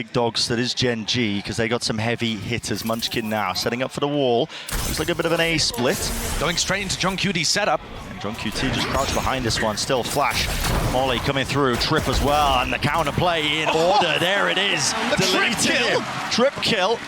Big dogs that is GENG, because they got some heavy hitters. Munchkin now setting up for the wall. Looks like a bit of an A split. Going straight into John QT's setup. And John QT just crouched behind this one. Still Flash. Molly coming through. Trip as well. And the counter play in order. There it is. Deleted him. Trip kill.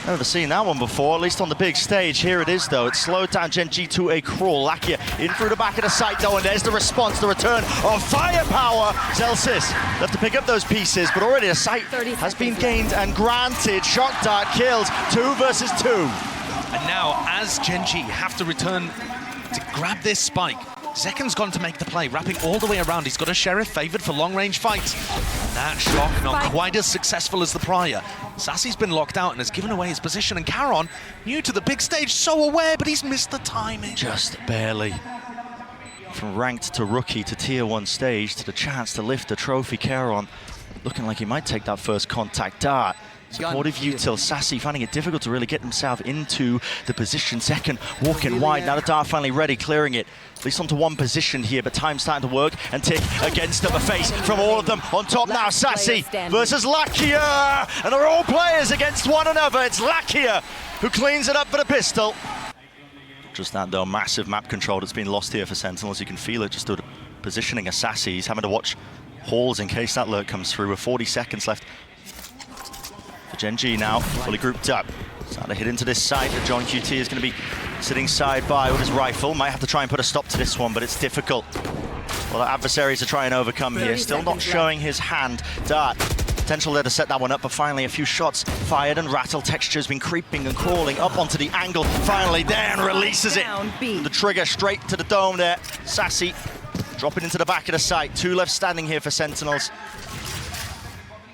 Never seen that one before, at least on the big stage. Here it is, though. It's slowed down GENG to a crawl. Lakia in through the back of the site, though, and there's the response, the return of firepower. Zelsis left to pick up those pieces, but already a site has been gained and granted. Shock Dart kills 2 versus 2. And now, as GENG have to return to grab this spike, Zeken's gone to make the play, wrapping all the way around. He's got a Sheriff favored for long-range fights. That shock not quite as successful as the prior. Sassy's been locked out and has given away his position, and Caron, new to the big stage, so aware, but he's missed the timing. Just barely. From ranked to rookie to tier 1 stage to the chance to lift the trophy, Caron looking like he might take that first contact dart. Supportive util, Sassy finding it difficult to really get himself into the position. Second, walking wide, now the dart finally ready, clearing it. At least onto one position here, but time's starting to work and tick against them. A face from all of them. On top now, Sassy versus Lakia! And they're all players against one another. It's Lakia who cleans it up for the pistol. Just that though, massive map control that's been lost here for Sentinels. You can feel it just through the positioning of Sassy. He's having to watch halls in case that lurk comes through with 40 seconds left. For GENG now, fully grouped up. Starting to hit into this side, but John QT is going to be sitting side by with his rifle. Might have to try and put a stop to this one, but it's difficult. A lot of adversaries to try and overcome here. Still not showing his hand. Dart, potential there to set that one up, but finally a few shots fired, and Rattle Texture has been creeping and crawling up onto the angle. Finally there, and releases it. The trigger straight to the dome there. Sassy dropping into the back of the site. 2 left standing here for Sentinels.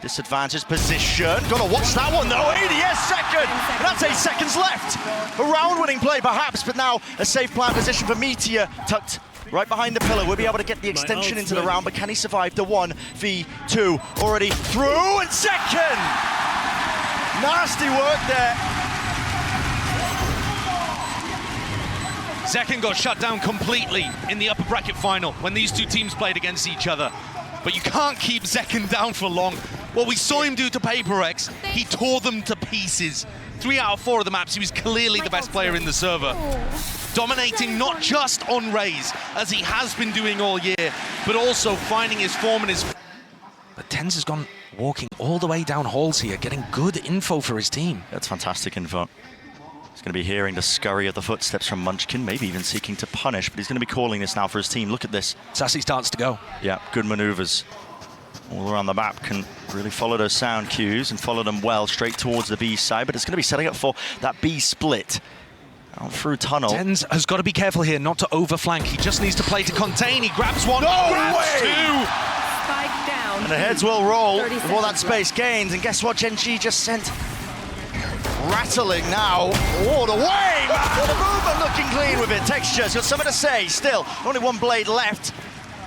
Disadvantaged position. Gotta watch that one though. ADS second. And that's 8 seconds left. A round-winning play perhaps, but now a safe plant position for Meteor, tucked right behind the pillar. We'll be able to get the extension into the round, but can he survive the 1v2? Already through, and second. Nasty work there. Zeken got shut down completely in the upper bracket final when these two teams played against each other. But you can't keep Zeken down for long. What we saw him do to PaperX, he tore them to pieces. 3 out of 4 of the maps, he was clearly the best player in the server. Dominating not just on Raze, as he has been doing all year, but also finding his form and his... But Tenz has gone walking all the way down halls here, getting good info for his team. That's fantastic info. He's going to be hearing the scurry of the footsteps from Munchkin, maybe even seeking to punish, but he's going to be calling this now for his team. Look at this. Sassy starts to go. Yeah, good maneuvers. All around the map, can really follow those sound cues and follow them well straight towards the B side, but it's going to be setting up for that B split. Out through tunnel. Tenz has got to be careful here not to overflank. He just needs to play to contain. He grabs one, grabs 2. Spike down. And the heads will roll before that space gains. And guess what? GENG just sent rattling now all the way. Well, the movement looking clean with it. Texture's got something to say. Still, only 1 blade left.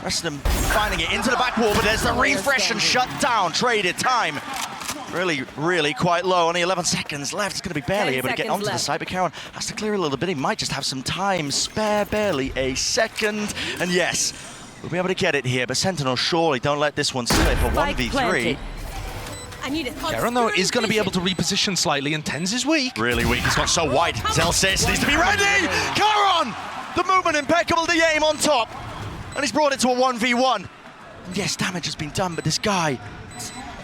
Rest of them finding it into the back wall, but there's the refresh and shut down. Traded time. Really quite low. Only 11 seconds left. It's going to be barely able to get onto the side, but Caron has to clear a little bit. He might just have some time spare, barely a second. And yes, we'll be able to get it here, but Sentinel surely don't let this one slip. A 1v3. Caron, though, is going to be able to reposition slightly, and Tenz is weak. Really weak. He's got so wide. Zelsis needs to be ready. Caron! The movement impeccable, the aim on top. And he's brought it to a 1v1. Yes, damage has been done, but this guy,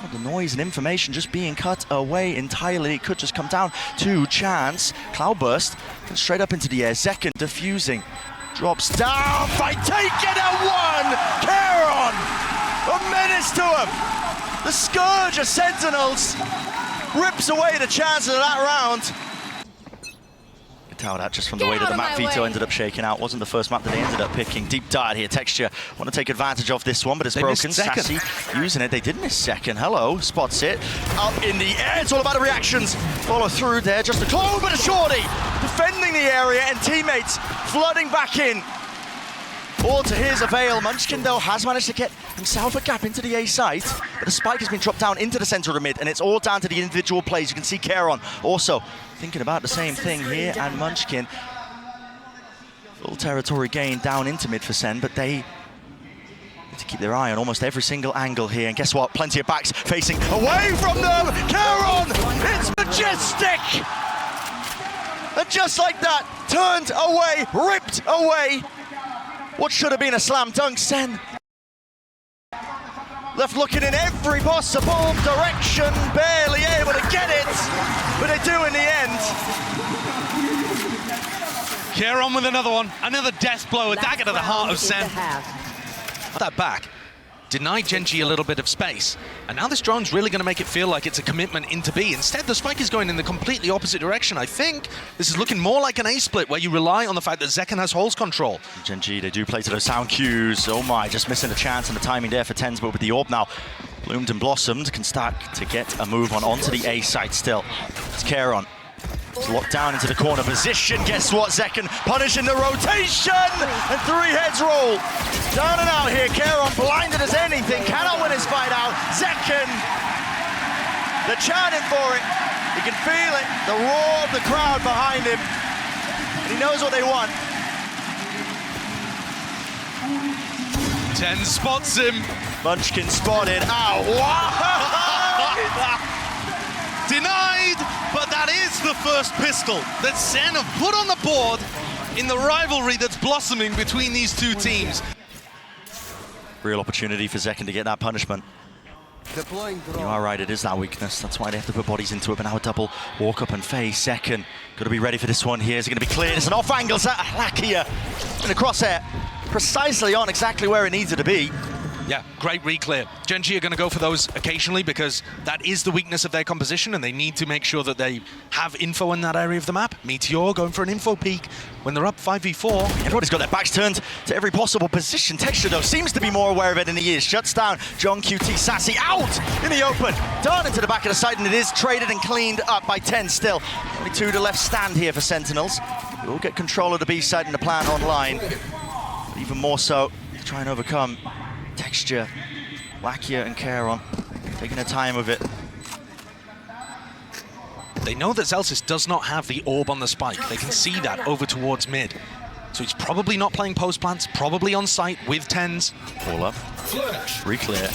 all the noise and information just being cut away entirely. It could just come down to chance. Cloudburst straight up into the air. Zeken diffusing. Drops down. Fight taken at 1. Caron! A menace to him. The scourge of Sentinels rips away the chances of that round. Tell that just from the way that the map veto ended up shaking out. Wasn't the first map that they ended up picking. Deep dart here. Texture want to take advantage of this one, but it's broken. Sassy using it. They did miss second. Hello, spots it. Up in the air. It's all about the reactions. Follow through there. Just a close, but a shorty. Defending the area, and teammates flooding back in. All to his avail. Munchkin, though, has managed to get himself a gap into the A site, but the spike has been dropped down into the center of the mid, and it's all down to the individual plays. You can see Caron also thinking about the same thing here, and Munchkin. Full territory gain down into mid for Sen, but they to keep their eye on almost every single angle here. And guess what? Plenty of backs facing away from them. Caron, it's majestic! And just like that, turned away, ripped away. What should have been a slam dunk, Sen. Left looking in every possible direction, barely able to get it, but they do in the end. Caron with another one, another death blow, a dagger to the heart of Sen. That back denied GENG a little bit of space, and now this drone's really going to make it feel like it's a commitment into B. Instead, the spike is going in the completely opposite direction. I think this is looking more like an A split where you rely on the fact that Zekken has holes control. GENG, they do play to those sound cues. Oh my, just missing the chance and the timing there for TenZ, but with the orb now bloomed and blossomed, can start to get a move on onto the A side still. It's Caron. It's locked down into the corner position. Guess what? Zekken punishing the rotation, and 3 heads roll. Down and out here. Caron blinded as anything. Cannot win his fight out. Zekken, they're chanting for it. You can feel it. The roar of the crowd behind him. And he knows what they want. TenZ spots him. Munchkin spotted. Ow! Wow! Denied, but that is the first pistol that SEN have put on the board in the rivalry that's blossoming between these two teams. Real opportunity for Zekken to get that punishment. You are right, it is that weakness. That's why they have to put bodies into it, but now a double walk up and face. Zekken, got to be ready for this one here. Is it going to be cleared? It's an off angle. Lakia in the crosshair, precisely on exactly where it needed to be. Yeah, great re-clear. GENG are going to go for those occasionally because that is the weakness of their composition, and they need to make sure that they have info in that area of the map. Meteor going for an info peek when they're up 5v4. Everybody's got their backs turned to every possible position. Texture, though, seems to be more aware of it than he is. Shuts down John QT. Sassy out in the open. Dart into the back of the site, and it is traded and cleaned up by TenZ still. Only 2 to left stand here for Sentinels. They will get control of the B side and the plant online. But even more so to try and overcome Texture, Lakia and Caron taking their time with it. They know that Zellsis does not have the orb on the spike. They can see that over towards mid. So he's probably not playing post plants, probably on site with TenZ. All up, re-clear.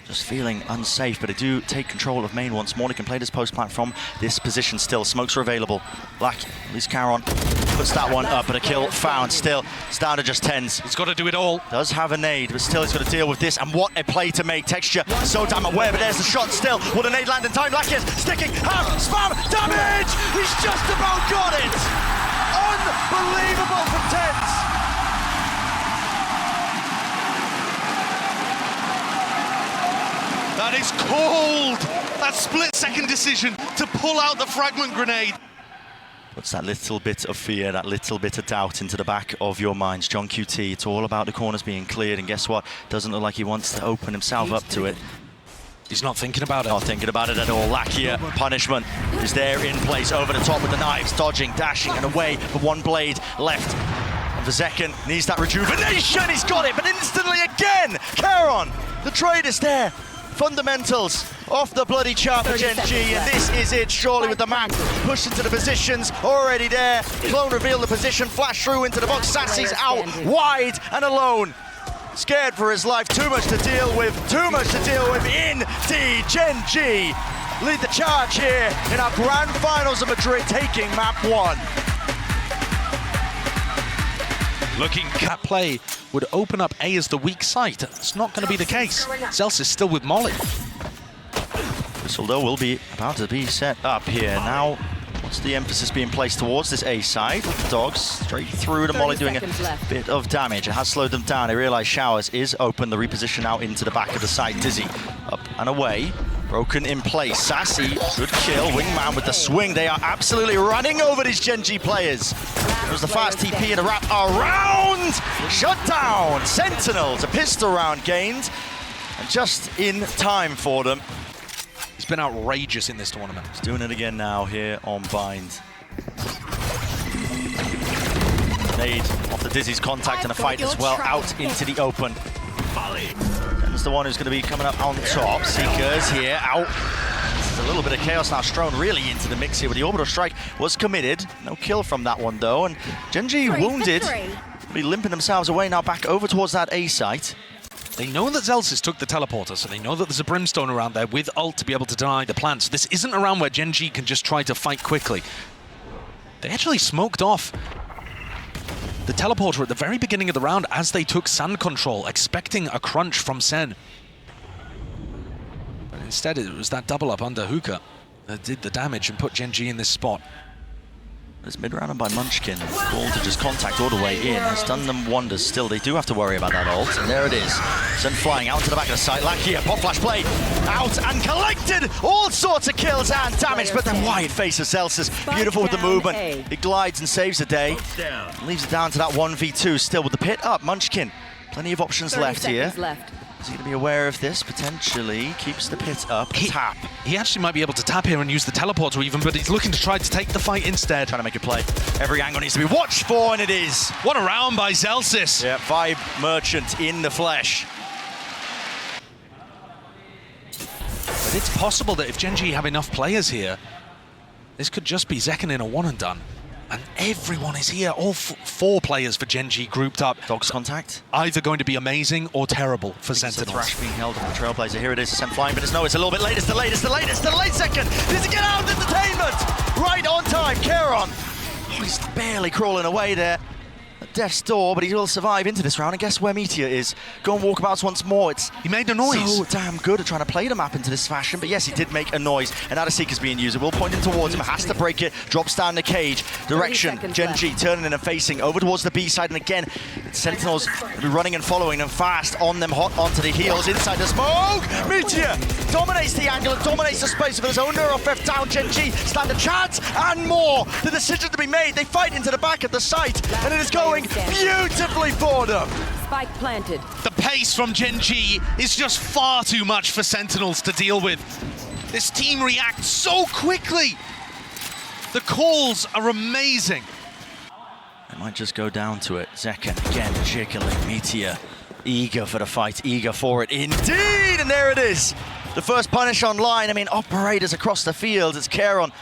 Just feeling unsafe, but they do take control of main once more. They can play this post plant from this position still. Smokes are available. Lakia, at least Caron puts that one up, but a kill found still. It's down to just TenZ. He's got to do it all. Does have a nade, but still he's got to deal with this. And what a play to make. Texture so damn aware, but there's the shot still. Will the nade land in time? Lakia's sticking. Spam damage! He's just about got it! Unbelievable from TenZ. That is cold! That split-second decision to pull out the fragment grenade. Puts that little bit of fear, that little bit of doubt into the back of your minds. John QT, it's all about the corners being cleared, and guess what? Doesn't look like he wants to open himself up to it. He's not thinking about it. Not thinking about it at all. Lakia, punishment is there in place, over the top with the knives, dodging, dashing, and away for 1 blade left. And for Zekken, needs that rejuvenation, he's got it, but instantly again, Caron, the trade is there. Fundamentals off the bloody chart for GENG, and this is it, surely, with the map pushed into the positions, already there. Clone revealed the position, flash through into the box. Sassy's out wide and alone. Scared for his life, too much to deal with, indeed. GENG lead the charge here in our grand finals of Madrid, taking map 1. Looking at play would open up A as the weak site. It's not going to be the case. Zellsis is still with Molly. Whistle, though, will be about to be set up here. Now, what's the emphasis being placed towards this A side? Dogs straight through to Molly, doing a bit of damage. It has slowed them down. They realize Showers is open. The reposition now into the back of the site. Dizzy up and away. Broken in place. Sassy, good kill. Wingman with the swing. They are absolutely running over these GENG players. There's the fast TP and a wrap around. Shut down. Sentinels, a pistol round gained. And just in time for them. He's been outrageous in this tournament. He's doing it again now here on Bind. Nade off the Dizzy's contact and a fight as well out into the open. Is the one who's going to be coming up on top. Seekers here, out. This is a little bit of chaos now strewn really into the mix here, but the orbital strike was committed. No kill from that one though, and GENG wounded. Be limping themselves away now back over towards that A site. They know that Zelsis took the teleporter, so they know that there's a Brimstone around there with ult to be able to deny the plants. This isn't a round where GENG can just try to fight quickly. They actually smoked off the teleporter at the very beginning of the round as they took sand control, expecting a crunch from SEN. But instead it was that double up under Hookah that did the damage and put GENG in this spot. It's mid-rounded by Munchkin. Ball to just contact all the way in has done them wonders. Still, they do have to worry about that ult. And there it is. Sen flying out to the back of the site. Lakia, pop flash play. Out and collected. All sorts of kills and damage. But then wide face of Celsius. Beautiful with the movement. He glides and saves the day. Leaves it down to that 1v2. Still with the pit up. Munchkin. Plenty of options left here. Is he going to be aware of this? Potentially. Keeps the pit up. Tap. He actually might be able to tap here and use the teleporter even, but he's looking to try to take the fight instead. Trying to make a play. Every angle needs to be watched for, and it is. What a round by Zelsis. Yeah, Vibe Merchant in the flesh. But it's possible that if GENG have enough players here, this could just be Zekken in a one and done. And everyone is here, all four players for GENG grouped up. Dogs contact. Either going to be amazing or terrible for Sentinels. Thrash being held on the Trailblazer. Here it is, Sen flying, but it's no, it's a little bit late. It's delayed, it's delayed, it's delayed second. Needs to get out of entertainment. Right on time, Keron. Oh, he's barely crawling away there. At death's door, but he will survive into this round. And guess where Meteor is? Go on walkabouts once more. He made a noise. So damn good at trying to play the map into this fashion. But yes, he did make a noise. And Adderseeker's being used. It will point him towards him. Has to break it. Drops down the cage. Direction. GENG turning in and facing over towards the B side. And again, Sentinels will be running and following them fast on them, hot onto the heels. Inside the smoke. Meteor dominates the angle and dominates the space of his own neural theft down. GENG stand a chance and more. The decision to be made. They fight into the back of the site. And it is going beautifully for them. Spike planted. The pace from GENG is just far too much for Sentinels to deal with. This team reacts so quickly. The calls are amazing. It might just go down to it. Zekken again jiggling. Meteor eager for the fight, eager for it indeed. And there it is. The first punish online. I mean, operators across the field. It's Keron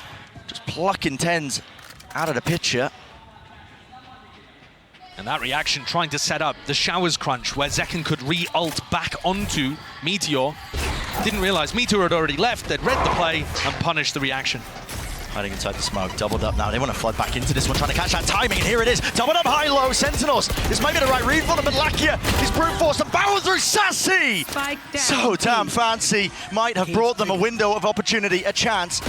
just plucking tens out of the picture. And that reaction trying to set up the showers crunch where Zekken could re-ult back onto Meteor. Didn't realize Meteor had already left. They'd read the play and punished the reaction. Hiding inside the smoke, doubled up now. They want to flood back into this one, trying to catch that timing, and here it is. Doubled up high-low, Sentinels. This might be the right read for them, but Lakia is brute force to barrel through Sassy. So damn fancy. Might have brought them a window of opportunity, a chance,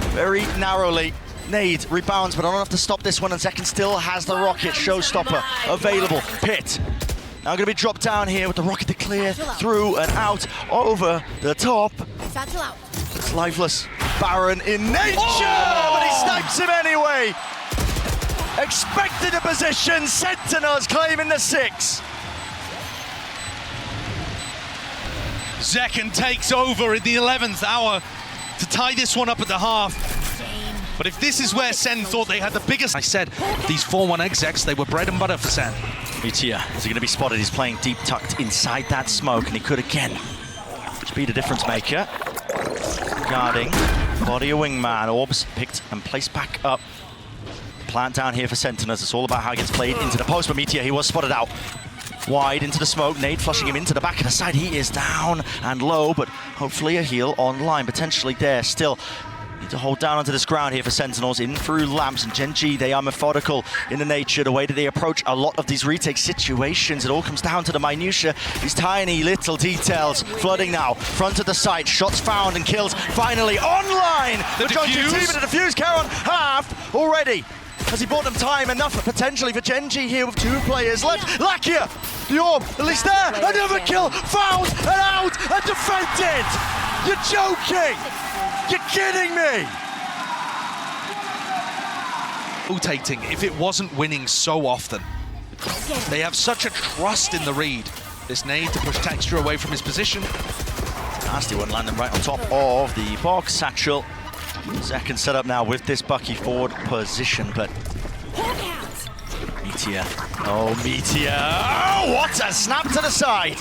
very narrowly. Nade rebounds, but not enough to stop this one, and Zekken still has the rocket showstopper available. Pit now going to be dropped down here with the rocket to clear through and out over the top. It's lifeless. Baron in nature, but he snipes him anyway. Expected a position. Sentinels claiming the 6. Zekken takes over in the 11th hour to tie this one up at the half. But if this is where Sen thought they had the biggest... I said, these 4-1 execs, they were bread and butter for Sen. Meteor, is he going to be spotted? He's playing deep tucked inside that smoke, and he could again just be the difference maker. Guarding, body of wingman, orbs picked and placed back up. Plant down here for Sentinels. It's all about how he gets played into the post, but Meteor, he was spotted out. Wide into the smoke, Nade flushing him into the back of the side. He is down and low, but hopefully a heal online, potentially there still. Need to hold down onto this ground here for Sentinels, in through lamps, and GENG, they are methodical in the nature, the way that they approach a lot of these retake situations. It all comes down to the minutiae, these tiny little details. Flooding now, front of the site, shots found and kills finally online. The defuse. Team in the defuse, Keron half already. Has he bought them time enough potentially for GENG here with 2 players left? Lakia, the orb, at least there, another kill, found and out and defended. You're joking. You're kidding me! Rotating if it wasn't winning so often. They have such a trust in the read. This nade to push Texture away from his position. Nasty one landing right on top of the box satchel. Second setup now with this Bucky forward position, but Meteor. Oh, Meteor! Oh, what a snap to the side!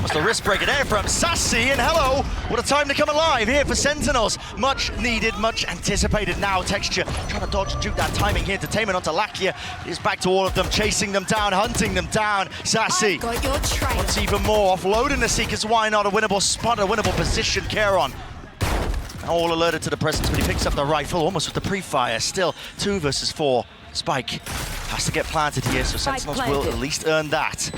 Was the wrist breaker there from Sassy, and hello, what a time to come alive here for Sentinels. Much needed, much anticipated now. Texture trying to dodge and juke that timing here. Entertainment onto Lakia. He's back to all of them, chasing them down, hunting them down. Sassy wants even more, offloading the Seekers. Why not? A winnable spot, a winnable position. Keron all alerted to the presence, but he picks up the rifle almost with the pre-fire. Still 2 versus 4. Spike has to get planted here, so Sentinels will at least earn that.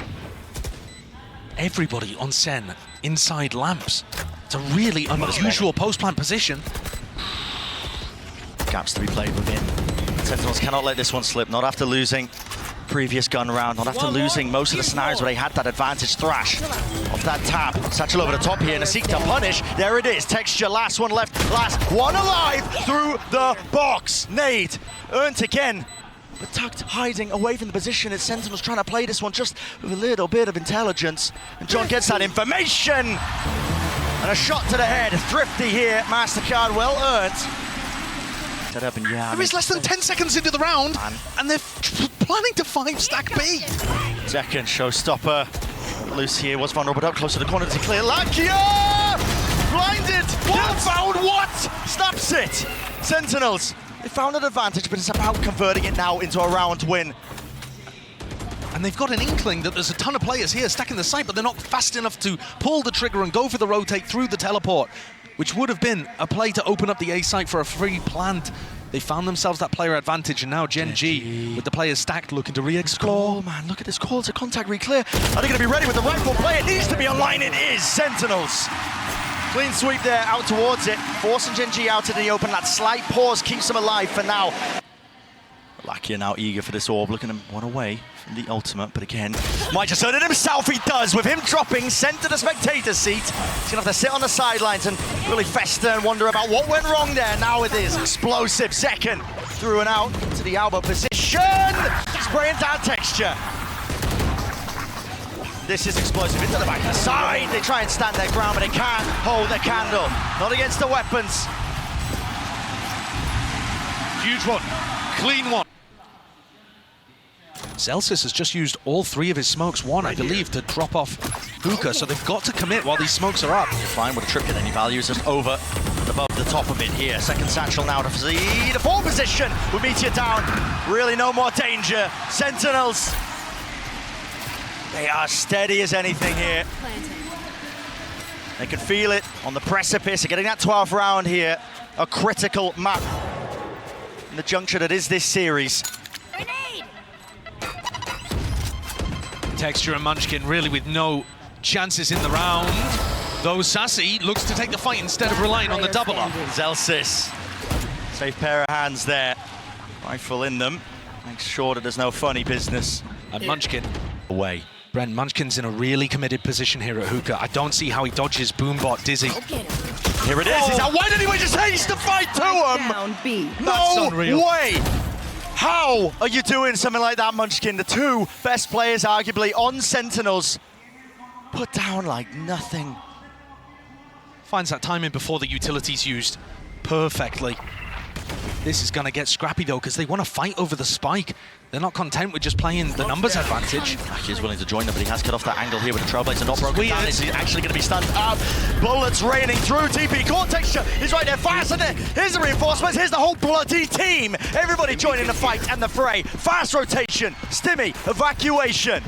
Everybody on Sen inside lamps. It's a really unusual post-plant position. Gaps to be played within. Sentinels cannot let this one slip, not after losing previous gun round, not after losing most of the scenarios where they had that advantage. Thrash off that tap. Satchel over the top here and a seek to punish. There it is. Texture, last one left, last one alive through the box. Nade earned again, but tucked, hiding away from the position. It's Sentinels trying to play this one just with a little bit of intelligence. And John gets that information. And a shot to the head. Thrifty here. MasterCard well earned. Set up and yeah. There is less than 10 seconds into the round, and they're planning to 5-stack B. Second showstopper. Loose here was vulnerable, but up close to the corner to clear. Lakia! Blinded! What? Found what? Snaps it! Sentinels. They found an advantage, but it's about converting it now into a round win. And they've got an inkling that there's a ton of players here stacking the site, but they're not fast enough to pull the trigger and go for the rotate through the teleport, which would have been a play to open up the A site for a free plant. They found themselves that player advantage, and now GENG, with the players stacked, looking to re-explore. Oh man, look at this call to contact re-clear. Are they going to be ready with the rifle play? It needs to be online. It is. Sentinels. Clean sweep there, out towards it. Forcing GENG out in the open. That slight pause keeps them alive for now. Lakia now eager for this orb, looking one away from the ultimate, but again, might just earn it himself. He does, with him dropping, sent to the spectator seat. He's gonna have to sit on the sidelines and really fester and wonder about what went wrong there. Now it is explosive. Second, through and out to the elbow position. Spraying down Texture. This is explosive into the back of the side. They try and stand their ground, but they can't hold their candle. Not against the weapons. Huge one, clean one. Celsius has just used all 3 of his smokes, one, I believe, to drop off Hookah, so they've got to commit while these smokes are up. Fine with a triplet, and he values just over and above the top of it here. Second satchel now to the 4 position with Meteor down. Really no more danger. Sentinels, they are steady as anything here. They can feel it on the precipice of getting that 12th round here. A critical map in the juncture that is this series. Texture and Munchkin really with no chances in the round. Though Sassy looks to take the fight instead of relying on the double up. Zelsis, safe pair of hands there. Rifle in them, makes sure that there's no funny business. And Munchkin away. Brent, Munchkin's in a really committed position here at Hookah. I don't see how he dodges Boombot Dizzy. Here it is. He's out. Why did he just haste the fight to him? Down B. No way. How are you doing something like that, Munchkin? The 2 best players, arguably, on Sentinels, put down like nothing. Finds that timing before the utility's used perfectly. This is going to get scrappy, though, because they want to fight over the spike. They're not content with just playing the numbers advantage. He is willing to join them, but he has cut off that angle here with the Trailblazer not broken down. Is he actually going to be stunned up? Bullets raining through TP. Core Texture is right there, fast in there. Here's the reinforcements. Here's the whole bloody team. Everybody joining the fight and the fray. Fast rotation. Stimmy. Evacuation.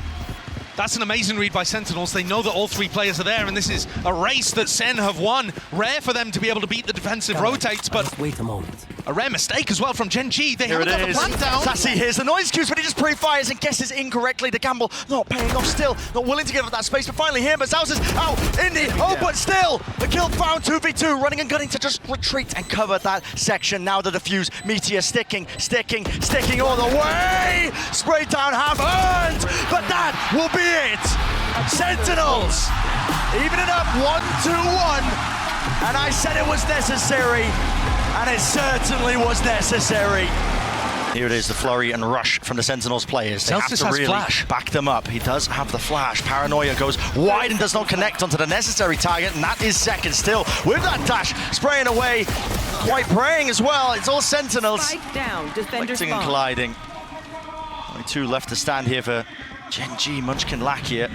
That's an amazing read by Sentinels. They know that all 3 players are there, and this is a race that Sen have won. Rare for them to be able to beat the defensive rotates, but wait a moment. A rare mistake as well from GENG. They haven't got the plant down. Sassy hears the noise cues, but he just pre-fires and guesses incorrectly. The gamble not paying off still. Not willing to give up that space, but finally here, but Zaus is out in the open still. The kill found 2v2, running and gunning to just retreat and cover that section. Now the defuse. Meteor sticking all the way. Sprayed down, half earned, but that will be it. Sentinels, even it up 1-2-1. And I said it was necessary, and it certainly was necessary. Here it is, the flurry and rush from the Sentinels players. They Celsius have to really flash. Back them up. He does have the flash. Paranoia goes wide and does not connect onto the necessary target, and that is second still. With that dash, spraying away, quite praying as well. It's all Sentinels. Spike down, defender Collecting and colliding. Only 2 left to stand here for GENG, Munchkin, Lakia.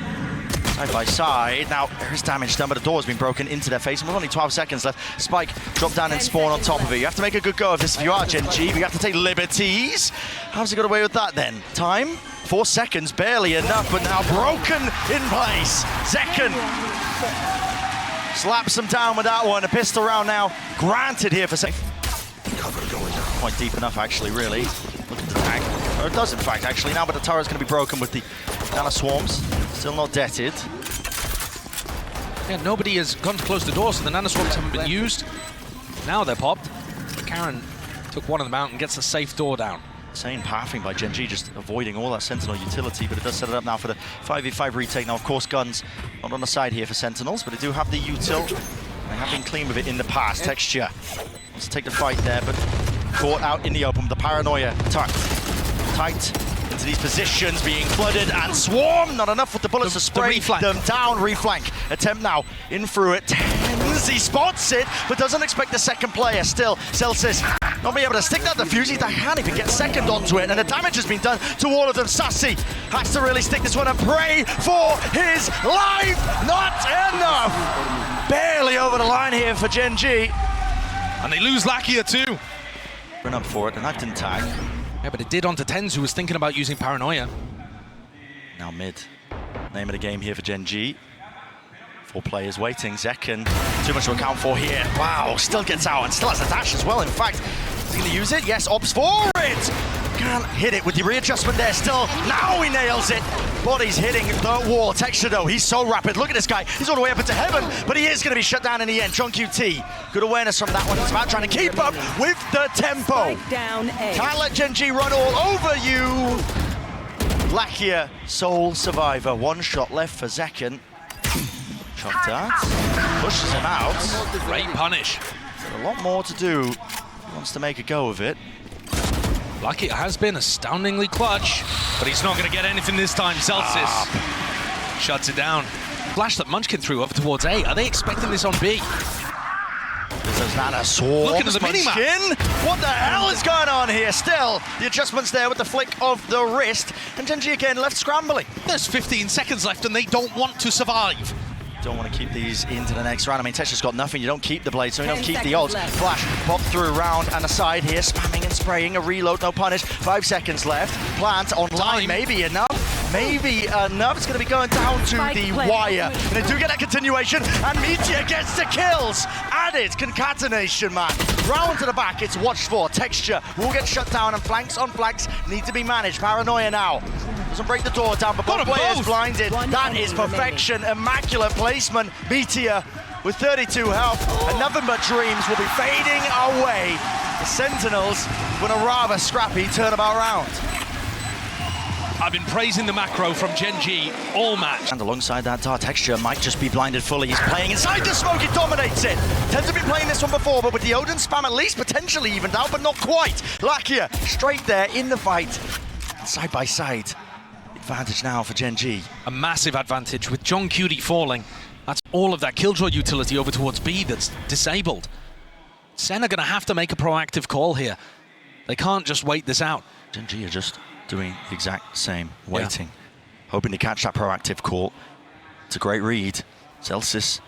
Side by side. Now, there is damage done, but the door has been broken into their face, and with only 12 seconds left. Spike drop down and spawn on top of it. You have to make a good go of this if you are GENG, but you have to take liberties. How's he got away with that then? Time? 4 seconds, barely enough, but now broken in place. Zekken slaps him down with that one. A pistol round now granted here for safe. Quite deep enough, actually, really. Look at the tank. Or it does, in fact, actually, now, but the turret's going to be broken with the Nano Swarms. Still not deaded. Yeah, nobody has gone to close the door, so the Nano Swarms haven't been used. Now they're popped. Karen took one of them out and gets a safe door down. Insane pathing by GENG, just avoiding all that Sentinel utility, but it does set it up now for the 5v5 retake. Now, of course, guns not on the side here for Sentinels, but they do have the util. They have been clean with it in the past. Texture wants to take the fight there, but caught out in the open with the paranoia. Tucked tight into these positions, being flooded and swarmed. Not enough with the bullets to spray them down. Reflank attempt now in through it. Tens, he spots it, but doesn't expect the second player. Still, Celsius not being able to stick that defuse. He can't even get second onto it, and the damage has been done to all of them. Sassy has to really stick this one and pray for his life. Not enough. Barely over the line here for GENG. And they lose Lakia too. Run up for it, and that didn't tag. Yeah, but it did onto Tens, who was thinking about using Paranoia. Now mid. Name of the game here for GENG. 4 players waiting. Zekken, too much to account for here. Wow, still gets out and still has a dash as well. In fact, is he going to use it? Yes, opts for it. Can't hit it with the readjustment there still. Now he nails it. Body's hitting the wall. Texture though, he's so rapid. Look at this guy. He's all the way up into heaven, but he is going to be shut down in the end. John QT, good awareness from that one. It's about trying to keep up with the tempo. Down A. Can't let GENG run all over you. Lakia, sole survivor. 1 shot left for Zekken. Shot dart. Pushes him out. Great punish. Got a lot more to do. He wants to make a go of it. Lucky it has been astoundingly clutch. But he's not going to get anything this time. Celsius shuts it down. Flash that Munchkin threw over towards A. Are they expecting this on B? There's Nana Swarms. Looking at the minimap. Munchkin. What the hell is going on here? Still, the adjustments there with the flick of the wrist. And GENG again left scrambling. There's 15 seconds left and they don't want to survive. Don't want to keep these into the next round. I mean, Texture's got nothing. You don't keep the blade, so you don't 10 keep the seconds ults. left. Flash, pop through round and aside here, spamming and spraying. A reload, no punish. 5 seconds left. Plant online, maybe enough. Maybe enough. It's going to be going down to the wire. And they do get that continuation, and Meteor gets the kills. Added concatenation, man. Round to the back, it's watched for. Texture will get shut down, and flanks on flanks need to be managed. Paranoia now. Doesn't break the door down, but both players blinded. That is perfection. Immaculate placement. Meteor with 32 health, and nothing but dreams will be fading away. The Sentinels win a rather scrappy turnabout round. I've been praising the macro from GENG all match. And alongside that, Dark Texture might just be blinded fully. He's playing inside the smoke, he dominates it. Tends to be playing this one before, but with the Odin spam at least potentially evened out, but not quite. Lakia straight there in the fight. Side by side. Advantage now for GENG. A massive advantage with John Cutie falling. That's all of that Killjoy utility over towards B that's disabled. SEN are going to have to make a proactive call here. They can't just wait this out. GENG are just doing the exact same, waiting. Hoping to catch that proactive call. It's a great read. Celsius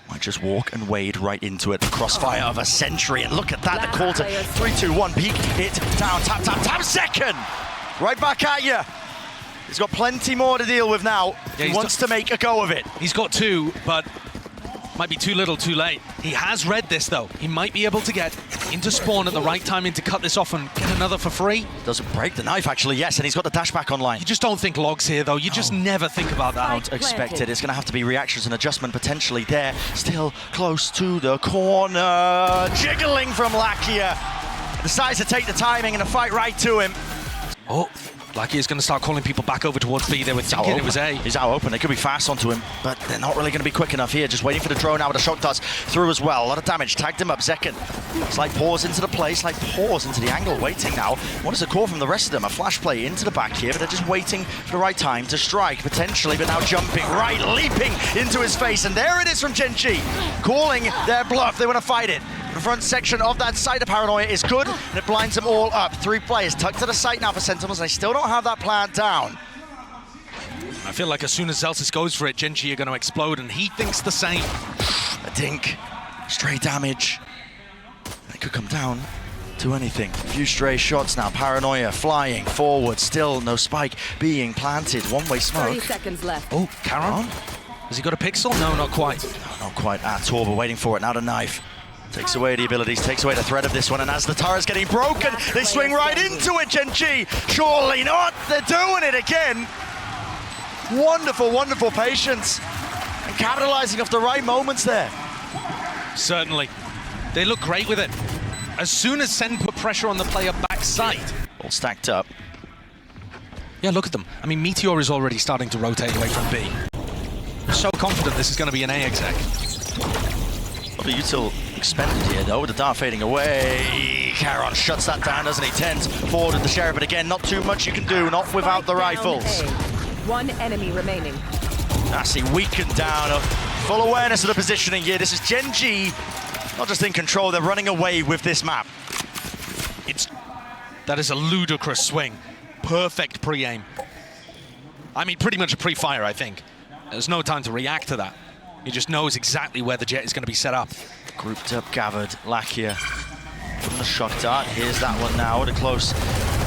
might just walk and wade right into it. The crossfire of a century, and look at that, the call to 3-2-1, peek it down, tap, tap, tap, Zekken! Right back at you. He's got plenty more to deal with now. Yeah, he wants to make a go of it. He's got 2, but might be too little, too late. He has read this, though. He might be able to get into spawn at the right timing to cut this off and get another for free. Doesn't break the knife, actually, yes, and he's got the dash back online. You just don't think logs here, though. You just never think about that. Don't expect it. It's going to have to be reactions and adjustment potentially there. Still close to the corner. Jiggling from Lakia. Decides to take the timing and the fight right to him. Oh, Lucky is going to start calling people back over towards B. They were thinking it was A. He's out open. They could be fast onto him, but they're not really going to be quick enough here. Just waiting for the drone now with the shock darts through as well. A lot of damage. Tagged him up. Zekken. Slight pause into the play. Slight pause into the angle. Waiting now. What is the call from the rest of them? A flash play into the back here, but they're just waiting for the right time to strike, potentially, but now jumping right, leaping into his face. And there it is from GENG, calling their bluff. They want to fight it. The front section of that side of Paranoia is good, and it blinds them all up. 3 players tucked to the site now for Sentinels, and they still don't have that plant down. I feel like as soon as Zelsis goes for it, GENG are going to explode, and he thinks the same. A dink, stray damage. It could come down to anything. A few stray shots now. Paranoia flying forward. Still no spike being planted. One-way smoke. 30 seconds left. Oh, Caron? Has he got a pixel? No, not quite. No, not quite at all, but waiting for it. Now the knife. Takes away the abilities, takes away the threat of this one, and as the turret's getting broken, they swing right into it, GENG! Surely not! They're doing it again! Wonderful, wonderful patience. And capitalizing off the right moments there. Certainly. They look great with it. As soon as SEN put pressure on the player backside. All stacked up. Yeah, look at them. I mean, Meteor is already starting to rotate away from B. I'm so confident this is going to be an A exec. The util expended here though, with the dart fading away. Caron shuts that down, doesn't he? Tens forward with the sheriff, but again, not too much you can do, not without the rifles. One enemy remaining. Sassy weakened down, full awareness of the positioning here. This is GENG, not just in control, they're running away with this map. That is a ludicrous swing. Perfect pre-aim. I mean, pretty much a pre-fire, I think. There's no time to react to that. He just knows exactly where the jet is going to be set up. Grouped up, gathered, Lakia from the shock dart. Here's that one now with a close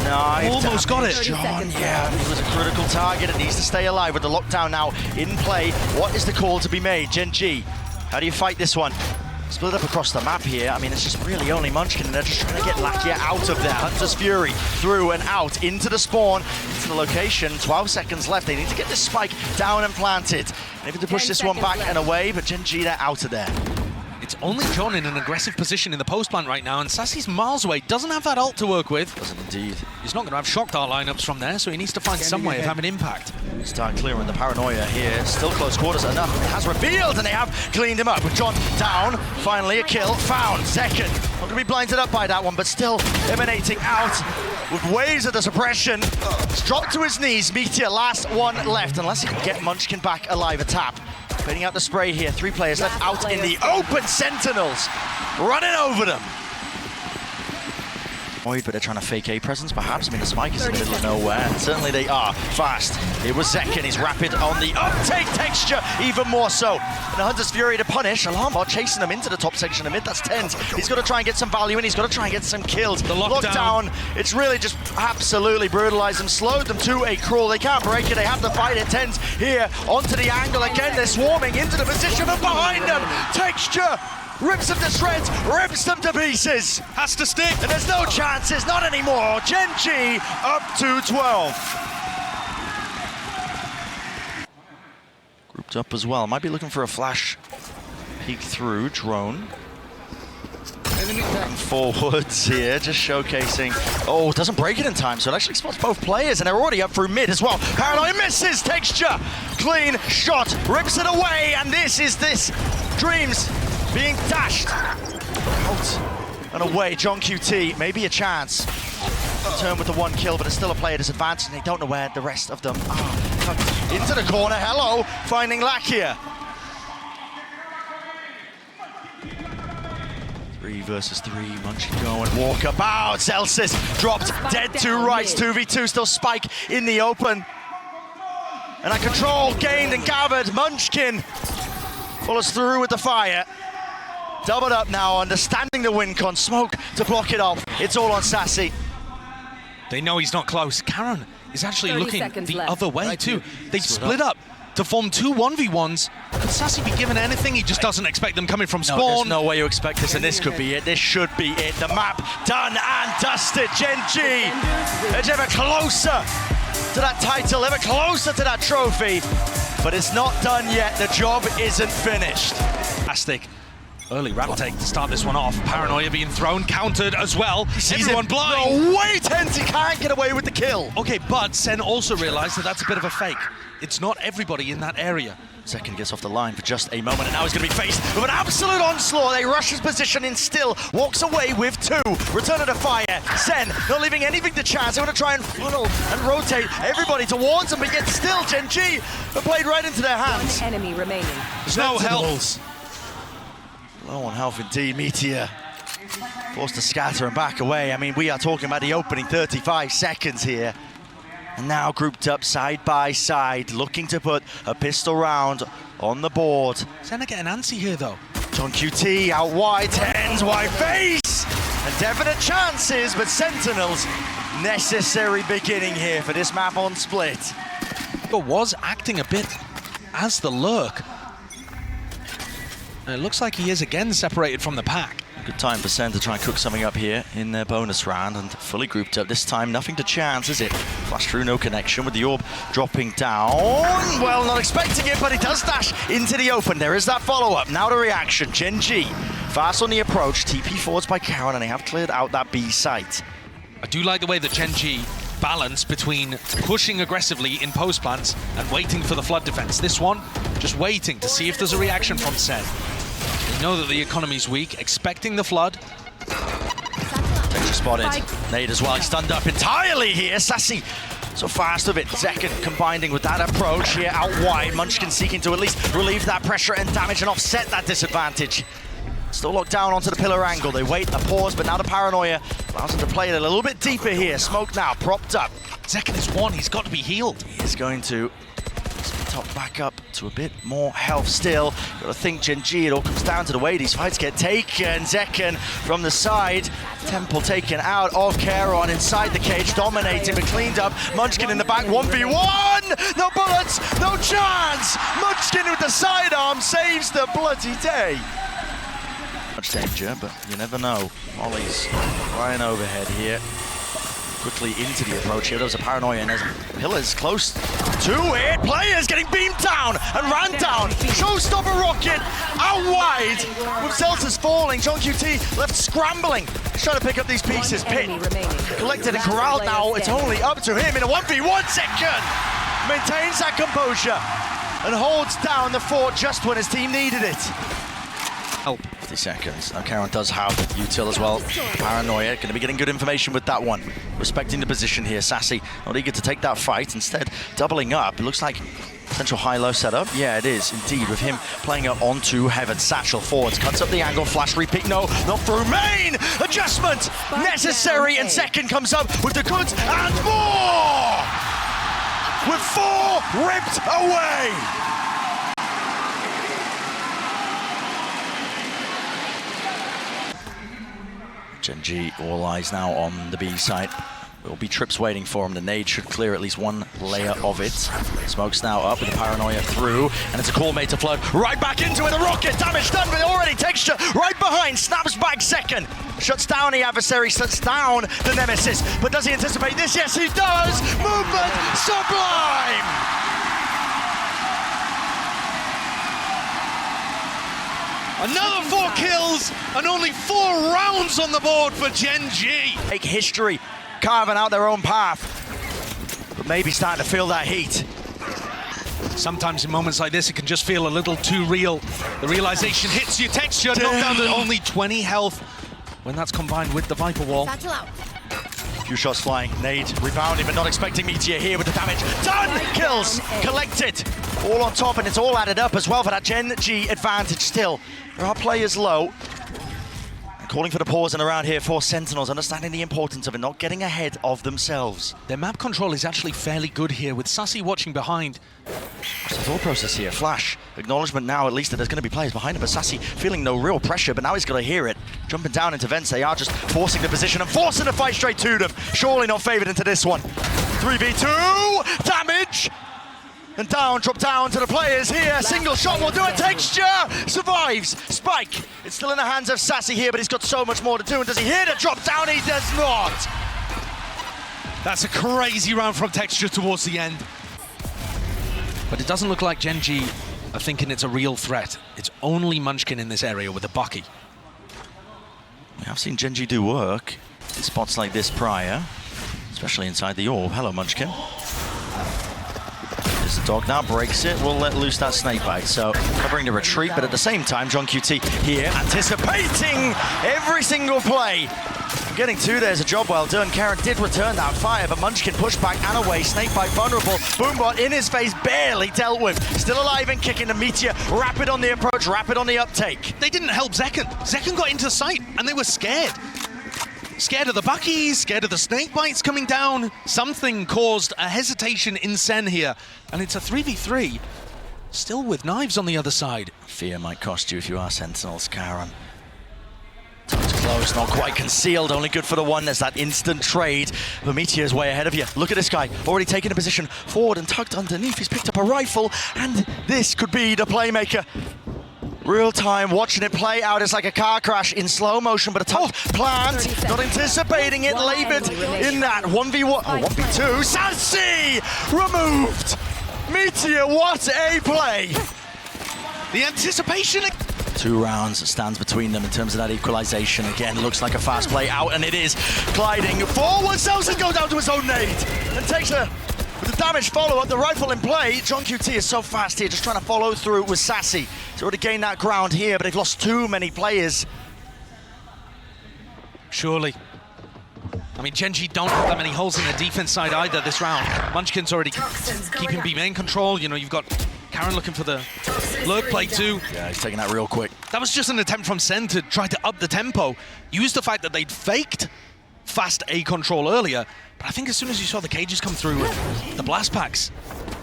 knife. Almost got it. John, yeah, it was a critical target. It needs to stay alive with the lockdown now in play. What is the call to be made? GENG, how do you fight this one? Split up across the map here. I mean, it's just really only Munchkin, and they're just trying to get Lakia out of there. Hunter's Fury through and out into the spawn, into the location. 12 seconds left. They need to get this spike down and planted. Maybe to push this one back and away, but GENG, they're out of there. It's only John in an aggressive position in the post plant right now, and Sassy's miles away, doesn't have that ult to work with. Doesn't indeed. He's not going to have shock dart lineups from there, so he needs to find some way of having impact. Start clearing the paranoia here. Still close quarters enough. It has revealed, and they have cleaned him up. With John down, finally a kill found. Second, not going to be blinded up by that one, but still emanating out with waves of the suppression. It's dropped to his knees. Meteor, last one left, unless he can get Munchkin back alive. A tap. Fading out the spray here. 3 players left out in the open. Sentinels running over them. But they're trying to fake A presence, perhaps. I mean, the spike is in the middle of nowhere, and certainly they are fast. It was Zekken, he's rapid on the uptake texture, even more so. And the Hunter's Fury to punish. Alarmbot chasing them into the top section of mid, that's Tens. He's got to try and get some value in, he's got to try and get some kills. The lockdown. It's really just absolutely brutalized them, slowed them to a crawl. They can't break it, they have to fight it. Tens here onto the angle again, they're swarming into the position, and behind them, texture! Rips them to shreds, rips them to pieces. Has to stick. And there's no chances, not anymore. GENG up to 12. Grouped up as well. Might be looking for a flash peek through. Drone. And forwards here, just showcasing. Oh, doesn't break it in time, so it actually spots both players, and they're already up through mid as well. Paranoia misses, texture. Clean shot, rips it away, and this Dreams being dashed out and away. John QT, maybe a chance. Turn with the 1 kill, but it's still a player disadvantage, and they don't know where the rest of them are. Into the corner, hello, finding Lakia. 3 versus 3, Munchkin going, walkabout. Zelsis dropped dead to rights, 2v2, still Spike in the open. And a control gained and gathered. Munchkin follows through with the fire. Doubled up now, understanding the win con. Smoke to block it off. It's all on Sassy. They know he's not close. Caron is actually looking the left. other way too. They've split up to form 2 1v1s. Could Sassy be given anything? He just doesn't expect them coming from spawn. No, there's no way you expect this, and this could be it. This should be it. The map done and dusted. GENG edge ever closer to that title, ever closer to that trophy. But it's not done yet. The job isn't finished. Fantastic. Early ramp take to start this one off. Paranoia being thrown, countered as well. Everyone blind. No way, Tens, he can't get away with the kill. Okay, but Sen also realized that that's a bit of a fake. It's not everybody in that area. Second gets off the line for just a moment, and now he's going to be faced with an absolute onslaught. They rush his position in still, walks away with 2. Return of the fire. Sen not leaving anything to chance. They're going to try and funnel and rotate everybody towards him, but yet still GENG are played right into their hands. One enemy remaining. There's no help. Low on health indeed. Meteor forced to scatter and back away. I mean, we are talking about the opening 35 seconds here. And now grouped up side by side, looking to put a pistol round on the board. Senna getting antsy here, though. John QT out wide, hands wide face! And definite chances, but Sentinels, necessary beginning here for this map on Split. Was acting a bit as the lurk. And it looks like he is again separated from the pack. Good time for Sen to try and cook something up here in their bonus round, and fully grouped up this time. Nothing to chance, is it? Flash through, no connection with the orb dropping down. Well, not expecting it, but it does dash into the open. There is that follow-up. Now the reaction. GENG fast on the approach. TP forwards by Karen, and they have cleared out that B site. I do like the way that GENG balance between pushing aggressively in post plants and waiting for the flood defense. This one, just waiting to see if there's a reaction from Sen. They know that the economy's weak, expecting the flood. Texture spotted. Nade as well. He's stunned up entirely here. Sassy so fast of it. Second combining with that approach here out wide. Munchkin seeking to at least relieve that pressure and damage and offset that disadvantage. Still locked down onto the pillar angle. They wait a pause, but now the paranoia allows them to play it a little bit deeper here. Smoke now, propped up. Zekken is one, he's got to be healed. He is going to top back up to a bit more health still. Got to think GENG, it all comes down to the way these fights get taken. Zekken from the side. Temple taken out of Charon inside the cage, dominating but cleaned up. Munchkin in the back, 1v1! No bullets, no chance! Munchkin with the sidearm saves the bloody day. Much danger, but you never know. Molly's flying overhead here. Quickly into the approach here. There was a paranoia, and there's pillars close to it. Players getting beamed down and ran down. Showstopper rocket out wide. With Celtics falling, John QT left scrambling. He's trying to pick up these pieces. Pit collected and corralled now. It's only up to him in a 1v1 second. Maintains that composure and holds down the fort just when his team needed it. 50 seconds. Now Karen does have util as well. Paranoia, going to be getting good information with that one. Respecting the position here. Sassy not eager to take that fight. Instead, doubling up. It looks like potential high-low setup. Yeah, it is indeed, with him playing up onto Heaven. Satchel forwards, cuts up the angle. Flash repeat. No, not through main. Adjustment necessary, and second comes up with the goods and more. With 4 ripped away. GENG, all eyes now on the B site. There will be trips waiting for him. The nade should clear at least one layer of it. Smoke's now up with the paranoia through, and it's a call made to flood right back into it. The rocket damage done, but already Texture right behind, snaps back second. Shuts down the adversary, shuts down the nemesis. But does he anticipate this? Yes, he does! Movement sublime! Another 4 kills and only 4 rounds on the board for GENG. Make history, carving out their own path, but maybe starting to feel that heat. Sometimes in moments like this, it can just feel a little too real. The realization hits you. Texture knocked down to only 20 health when that's combined with the Viper Wall. Few shots flying, nade rebounding, but not expecting Meteor here with the damage. Done! Kills collected, all on top, and it's all added up as well for that GENG advantage still. There are players low. And calling for the pause and around here for Sentinels, understanding the importance of it, not getting ahead of themselves. Their map control is actually fairly good here, with Sassy watching behind. What's the thought process here? Flash, acknowledgement now at least that there's going to be players behind him, but Sassy feeling no real pressure, but now he's got to hear it. Jumping down into vents, they are just forcing the position and forcing the fight straight to them. Surely not favored into this one. 3v2, damage! And down, drop down to the players here. Single shot will do it. Texture survives. Spike. It's still in the hands of Sassy here, but he's got so much more to do. And does he hear the drop down? He does not. That's a crazy round from Texture towards the end. But it doesn't look like GENG are thinking it's a real threat. It's only Munchkin in this area with a Bucky. We have seen GENG do work in spots like this prior, especially inside the orb. Hello, Munchkin. There's the dog now, breaks it, will let loose that snake bite. So covering the retreat, but at the same time, John QT here, anticipating every single play. Getting 2 there's a job well done. Karen did return that fire, but Munchkin pushed back and away. Snakebite vulnerable. Boombot in his face, barely dealt with. Still alive and kicking the Meteor. Rapid on the approach, rapid on the uptake. They didn't help Zekken. Zekken got into sight and they were scared. Scared of the Buckies, scared of the snake bites coming down. Something caused a hesitation in Sen here, and it's a 3v3, still with knives on the other side. Fear might cost you if you are Sentinels, Karen. Touch close, not quite concealed, only good for the one. There's that instant trade. But Meteor's way ahead of you. Look at this guy, already taking a position forward and tucked underneath. He's picked up a rifle, and this could be the playmaker. Real time, watching it play out. It's like a car crash in slow motion, but a tough plant. Not anticipating it, labored in that 1v1, 1v2. Sassy removed. Meteor, what a play. The anticipation. 2 rounds stands between them in terms of that equalization. Again, looks like a fast play out, and it is. Gliding forward, Selson goes down to his own nade and takes a with the damage follow-up, the rifle in play. John QT is so fast here, just trying to follow through with Sassy. He's already gained that ground here, but they've lost too many players. Surely. I mean, GENG don't have that many holes in their defense side either this round. Munchkin's already keeping B main control. You know, you've got Karen looking for the lurk play too. Yeah, he's taking that real quick. That was just an attempt from Sen to try to up the tempo. Use the fact that they'd faked fast A control earlier, but I think as soon as you saw the cages come through with the blast packs.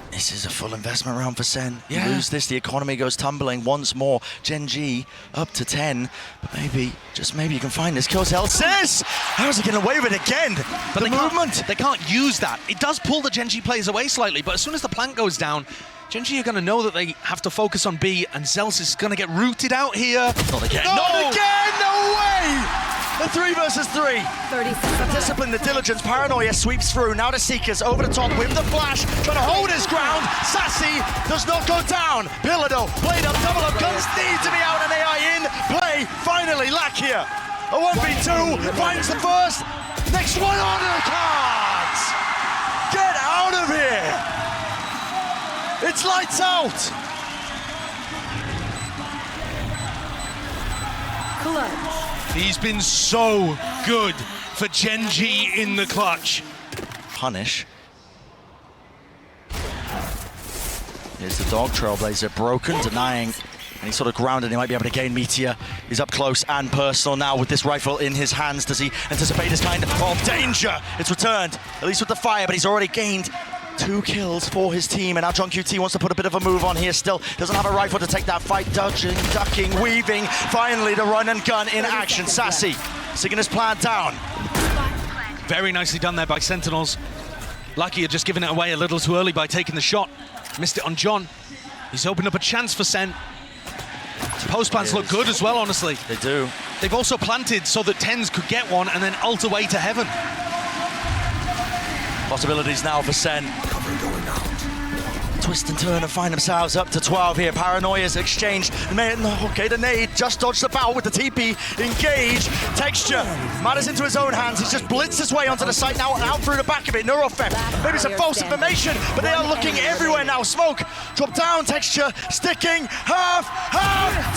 This is a full investment round for Sen. Yeah. You lose this, the economy goes tumbling once more. GENG up to 10, but maybe, just maybe you can find this kill. Celsius! How's he getting away with it again? But the movement! They can't use that. It does pull the GENG players away slightly, but as soon as the plant goes down, GENG are going to know that they have to focus on B, and Zels is going to get rooted out here. Not again! No! Not again! No way! The 3 versus 3. 30 seconds. The discipline, the diligence, paranoia sweeps through. Now the Seekers over the top with the flash, trying to hold his ground. Sassy does not go down. Pillardo, blade up, double up, guns need to be out, and AI in play. Finally, Lakia. A 1v2, finds the first. Next one on the cards. Get out of here. It's lights out. Clutch. He's been so good for GENG in the clutch. Punish. Here's the dog, Trailblazer broken, denying, and he's sort of grounded. He might be able to gain Meteor. He's up close and personal now with this rifle in his hands. Does he anticipate this kind of danger? It's returned, at least with the fire, but he's already gained 2 kills for his team, and now John QT wants to put a bit of a move on here still. Doesn't have a rifle to take that fight, dodging, ducking, weaving. Finally, the run and gun in action. Sassy, singing his plan down. Very nicely done there by Sentinels. Lucky had just given it away a little too early by taking the shot. Missed it on John. He's opened up a chance for Sen. Post plants look good as well, honestly. They do. They've also planted so that Tens could get one and then ult away to heaven. Possibilities now for Sen. Twist and turn and find themselves up to 12 here. Paranoia's exchanged. Okay, the nade just dodged the bow with the TP. Engage. Texture. Matters into his own hands. He's just blitzed his way onto the site now and out through the back of it. Neurofem. Maybe it's a false information, but they are looking everywhere now. Smoke. Drop down. Texture. Sticking. Half.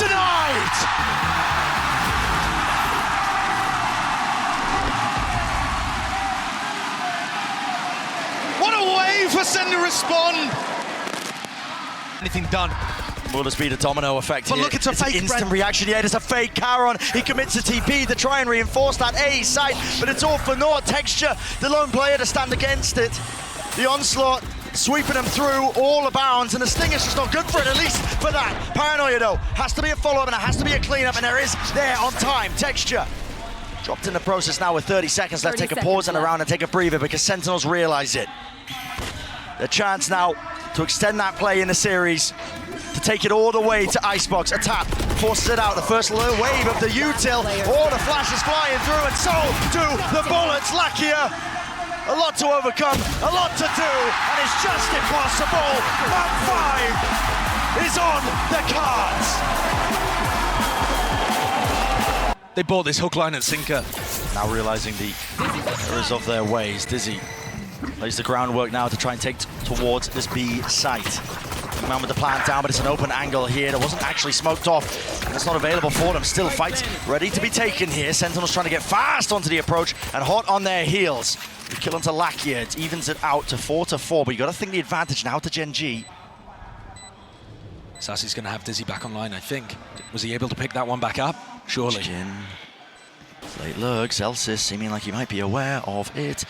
Denied. What a way for Sen to respond. Anything done. Will this be the domino effect But here? look, it's a fake, instant Brent. reaction. Yeah, it's a fake. Caron, he commits a TP to try and reinforce that A site, but it's all for naught. Texture, the lone player to stand against it. The onslaught sweeping them through all the bounds, and the Stinger's just not good for it, at least for that. Paranoia, though, has to be a follow-up, and it has to be a clean-up, and there is there on time. Texture dropped in the process now with 30 seconds left. 30 Take a pause in the seconds round and take a breather because Sentinels realize it. The chance now to extend that play in the series, to take it all the way to Icebox. A tap forces it out. The first wave of the util. All the flashes flying through, and so do the bullets. Lakia, a lot to overcome, a lot to do, and it's just impossible. Map 5 is on the cards. They bought this hook, line, and sinker. Now realizing the errors of their ways, Dizzy lays the groundwork now to try and take towards this B site. Man with the plant down, but it's an open angle here that wasn't actually smoked off. And it's not available for them. Still fights ready to be taken here. Sentinels trying to get fast onto the approach and hot on their heels. The kill onto Lakia, it evens it out to 4-4, but you got to think the advantage now to GENG. Sassy's going to have Dizzy back online, I think. Was he able to pick that one back up? Surely. Late lurk, Zelsis seeming like he might be aware of it.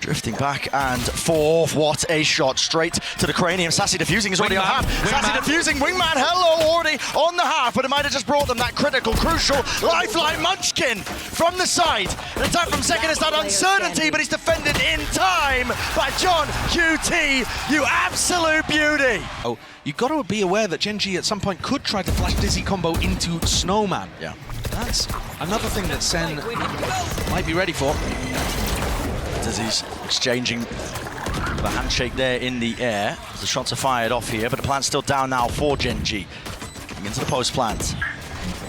Drifting back and forth. What a shot. Straight to the cranium. Sassy defusing is already on half. Sassy defusing. Wingman, hello, already on the half, but it might have just brought them that critical, crucial lifeline. Munchkin from the side. An attack from second is that uncertainty, but he's defended in time by John QT. You absolute beauty. Oh, you've got to be aware that GENG at some point could try to flash Dizzy combo into Snowman. Yeah. That's another thing that Sen might be ready for. Dizzy's exchanging the handshake there in the air as the shots are fired off here, but the plant's still down now for GENG. Coming into the post plant.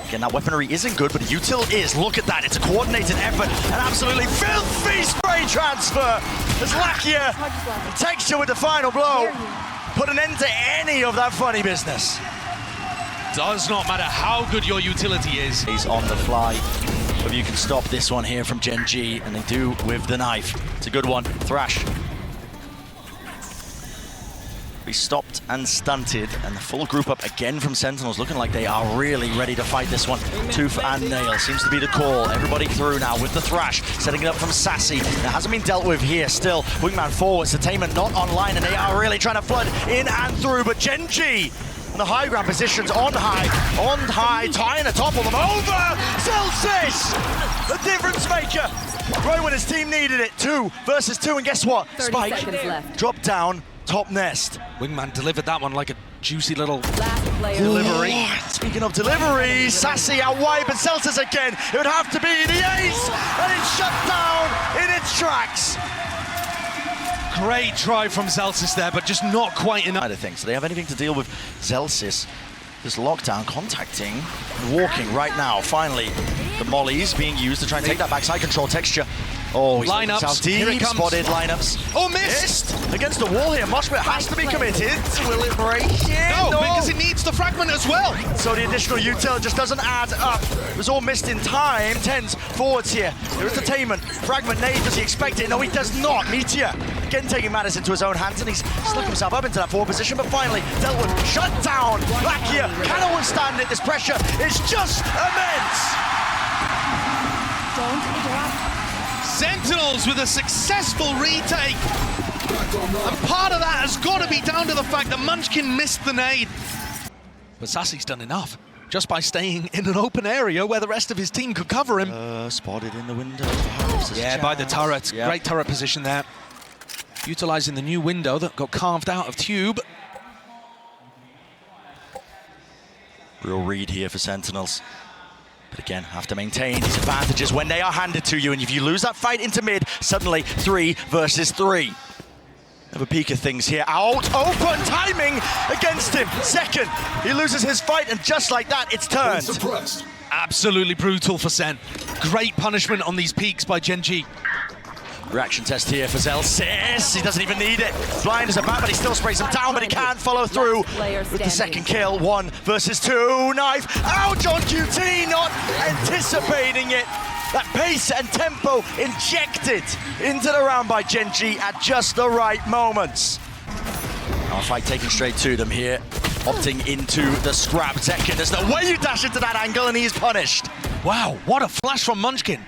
Again, that weaponry isn't good, but util is. Look at that, it's a coordinated effort, an absolutely filthy spray transfer as Lakia, Texture with the final blow, put an end to any of that funny business. Does not matter how good your utility is. He's on the fly. If you can stop this one here from GENG, and they do with the knife. It's a good one. Thrash. Be stopped and stunted, and the full group up again from Sentinels, looking like they are really ready to fight this one. Tooth and nail seems to be the call. Everybody through now with the Thrash, setting it up from Sassy. That hasn't been dealt with here still. Wingman forwards, Entertainment not online, and they are really trying to flood in and through, but GENG the high ground positions on high, trying to topple them over. Zelsis, the difference maker. Right when his team needed it. 2 versus 2, and guess what? 30 Spike, seconds left. drop down, top nest. Wingman delivered that one like a juicy little Last player delivery. Speaking of delivery, Sassy out wide, but Zelsis again. It would have to be the ace, and it's shut down in its tracks. Great try from Zelsis there, but just not quite enough. I don't think so. They have anything to deal with Zelsis. This lockdown, contacting, and walking right now. Finally, the mollies being used to try and take that backside control. Texture. Oh, he's lineups. South deep, Here it comes. spotted lineups. Oh, missed! Against the wall here. Moshpit has to be committed. Will it break it? No, because it needs the fragment as well. So the additional util just doesn't add up. It was all missed in time. Tens forwards here. There is Entertainment. Fragment nade. Does he expect it? No, he does not. Meteor again taking matters into his own hands, and he's slipped himself up into that forward position, but finally dealt with. Shut down. Lakia cannot withstand it. This pressure is just immense. Don't interrupt. Sentinels with a successful retake. And part of that has got to be down to the fact that Munchkin missed the nade. But Sassy's done enough, just by staying in an open area where the rest of his team could cover him. Spotted in the window. Perhaps. Yeah, by the turret. Yep. Great turret position there. Utilising the new window that got carved out of Tube. Real read here for Sentinels. But again, have to maintain these advantages when they are handed to you, and if you lose that fight into mid, suddenly 3 versus 3. Have a peek of things here. Out, open, timing against him. Second, he loses his fight, and just like that, it's turned. Absolutely brutal for Sen. Great punishment on these peaks by GENG. Reaction test here for Zelsis. He doesn't even need it. Blind as a bat, but he still sprays him down, but he can't follow through with the second kill. 1 versus 2. Knife. Ouch on QT, not anticipating it. That pace and tempo injected into the round by GENG at just the right moments. Now a fight taken straight to them here. Opting into the scrap. Zekken, there's no way you dash into that angle, and he is punished. Wow, what a flash from Munchkin.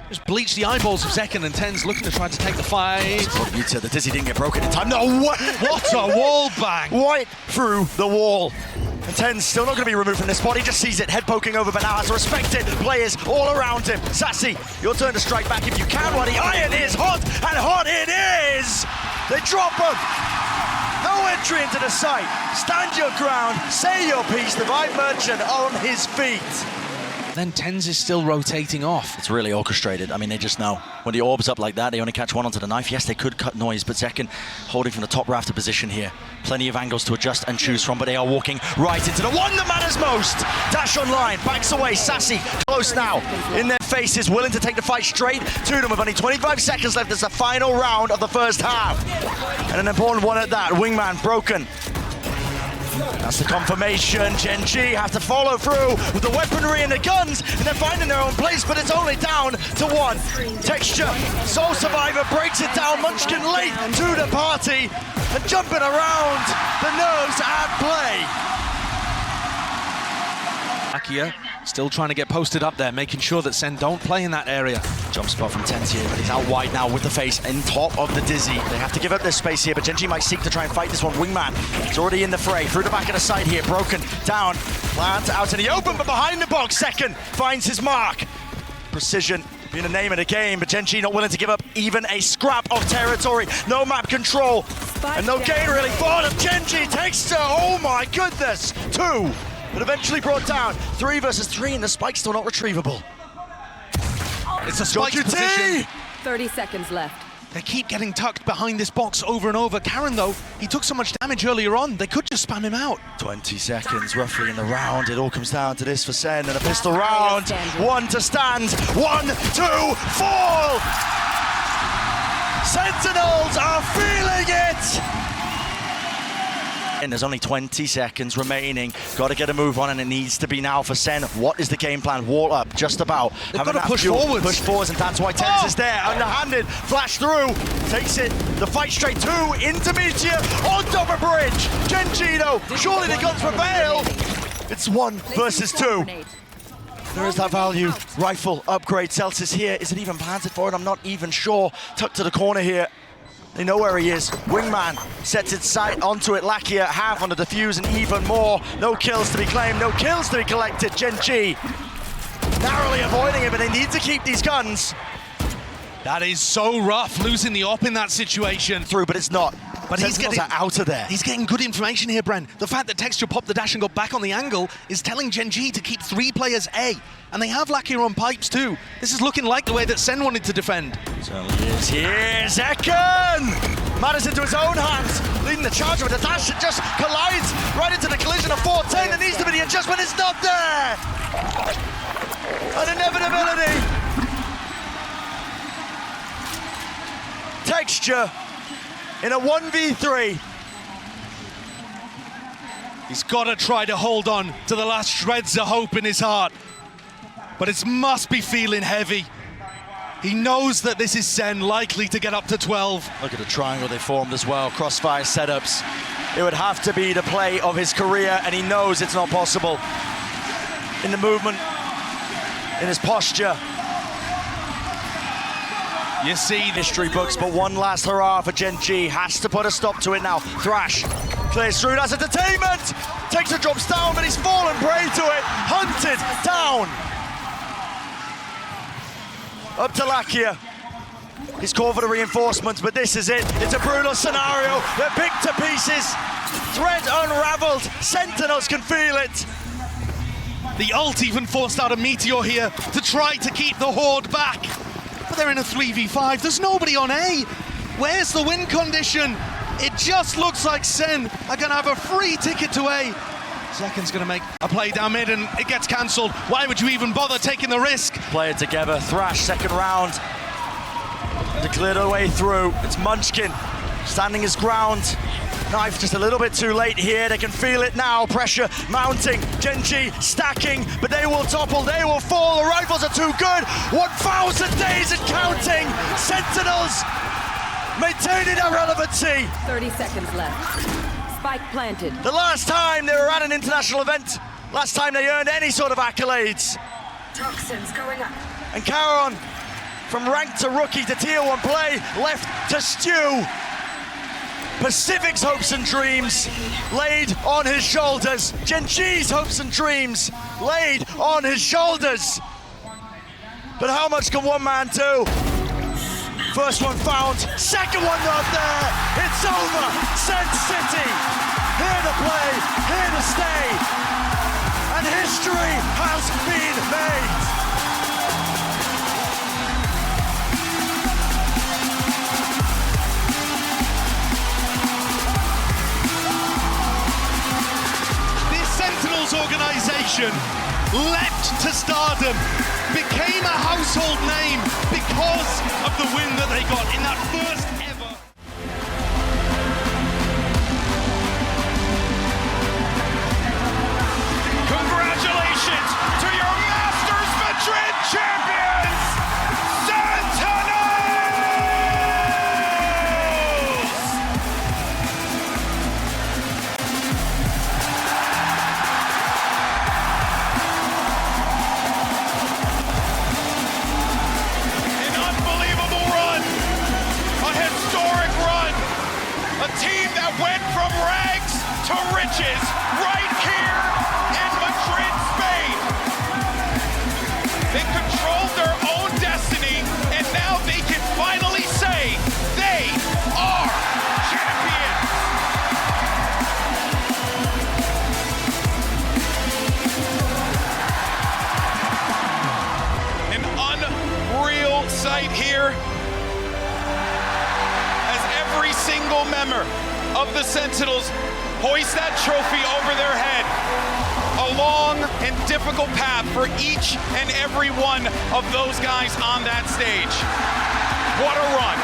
Just bleached the eyeballs of Zekken, and Tens looking to try to take the fight. The Dizzy didn't get broken in time. No way! What a wall bang! Right through the wall. And Ten's still not going to be removed from this spot. He just sees it, head poking over, but now has to respect it. Players all around him. Sassy, your turn to strike back if you can. While the iron is hot, and hot it is! They drop him. No entry into the site. Stand your ground, say your piece. The Vibe Merchant on his feet. Then Tens is still rotating off. It's really orchestrated. I mean, they just know. When the orb's up like that, they only catch one onto the knife. Yes, they could cut noise, but Zekken holding from the top rafter position here. Plenty of angles to adjust and choose from, but they are walking right into the one that matters most. Dash online, backs away, Sassy, close now. In their faces, willing to take the fight straight to them with only 25 seconds left. It's the final round of the first half. And an important one at that. Wingman broken. That's the confirmation. GENG have to follow through with the weaponry and the guns, and they're finding their own place, but it's only down to 1. Texture, Soul Survivor breaks it down. Munchkin late to the party and jumping around the nerves at play. Akia Still trying to get posted up there, making sure that Sen don't play in that area. Jump spot from Tenz here, but he's out wide now with the face in top of the Dizzy. They have to give up their space here, but GENG might seek to try and fight this one. Wingman is already in the fray. Through the back of the side here, broken down. Plant out in the open, but behind the box. Second finds his mark. Precision being the name of the game, but GENG not willing to give up even a scrap of territory. No map control, and no gain really for them. GENG takes to, oh my goodness, 2. But eventually brought down. 3 versus 3, and the spike's still not retrievable. It's a spike GT! position. 30 seconds left. They keep getting tucked behind this box over and over. Karon, though, he took so much damage earlier on, they could just spam him out. 20 seconds roughly in the round. It all comes down to this for Sen, and a pistol round. 1 to stand. 1, 2, fall! Sentinels are feeling it! And there's only 20 seconds remaining. Got to get a move on, and it needs to be now for Sen. What is the game plan? Wall up, just about. They've got to push forwards. Push forwards, and that's why Tenz is there. Underhanded, flash through, takes it. The fight straight to Intermedia on top of bridge. GENG though, surely the guns prevail. It's 1 versus 2. There is that value. Rifle upgrade. Celsius here. Is it even planted for it? I'm not even sure. Tucked to the corner here. They know where he is. Wingman sets its sight onto it. Lakia half on the defuse and even more. No kills to be claimed, no kills to be collected. GENG narrowly avoiding it, but they need to keep these guns. That is so rough, losing the op in that situation. Through, but it's not. But Sentinels are out of there. He's getting good information here, Bren. The fact that Texture popped the dash and got back on the angle is telling GENG to keep 3 players A. And they have Lakia on pipes too. This is looking like the way that Sen wanted to defend. Certainly is. Here, Zekken! Matters into his own hands, leading the charge with the dash. It just collides right into the collision of 410. There needs to be the adjustment. It's not there! An inevitability. Texture in a 1v3. He's got to try to hold on to the last shreds of hope in his heart. But it must be feeling heavy. He knows that this is Sen likely to get up to 12. Look at the triangle they formed as well. Crossfire setups. It would have to be the play of his career, and he knows it's not possible. In the movement, in his posture. You see History books, but one last hurrah for GENG. Has to put a stop to it now. Thrash clears through, that's entertainment! Takes a drops down, but he's fallen prey to it. Hunted down. Up to Lakia. He's called for the reinforcements, but this is it. It's a brutal scenario. They're picked to pieces. Thread unraveled. Sentinels can feel it. the ult even forced out a Meteor here to try to keep the Horde back. But they're in a 3v5. There's nobody on A. Where's the win condition? It just looks like Sen are going to have a free ticket to A. Zeken's going to make a play down mid and it gets cancelled. Why would you even bother taking the risk? Play it together. Thrash, second round. To clear the way through. It's Munchkin standing his ground. Knife just a little bit too late here. They can feel it now. Pressure mounting. GENG stacking, but they will topple. They will fall. The rifles are too good. 1,000 days and counting. Sentinels maintaining their relevancy. 30 seconds left. Spike planted. The last time they were at an international event, last time they earned any sort of accolades. Toxins going up. And Karon, from ranked to rookie to tier 1 play, left to stew. Pacific's hopes and dreams laid on his shoulders. GENG's hopes and dreams laid on his shoulders. But how much can one man do? First one found, second one not there. It's over. Sen City, here to play, here to stay. And history has been made. This Sentinels organization leapt to stardom, became a household name because of the win that they got in that first ever. Congratulations to your Masters Madrid champions, Sentinels! to riches right here in Madrid, Spain. They controlled their own destiny, and now they can finally say they are champions. An unreal sight here as every single member of the Sentinels hoist that trophy over their head. A long and difficult path for each and every one of those guys on that stage. What a run.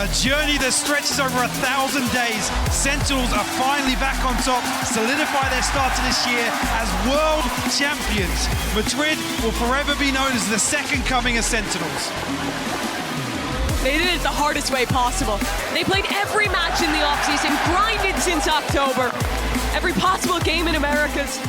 A journey that stretches over 1,000 days. Sentinels are finally back on top, solidify their start to this year as world champions. Madrid will forever be known as the second coming of Sentinels. They did it the hardest way possible. They played every match in the offseason, grinded since October. Every possible game in Americas.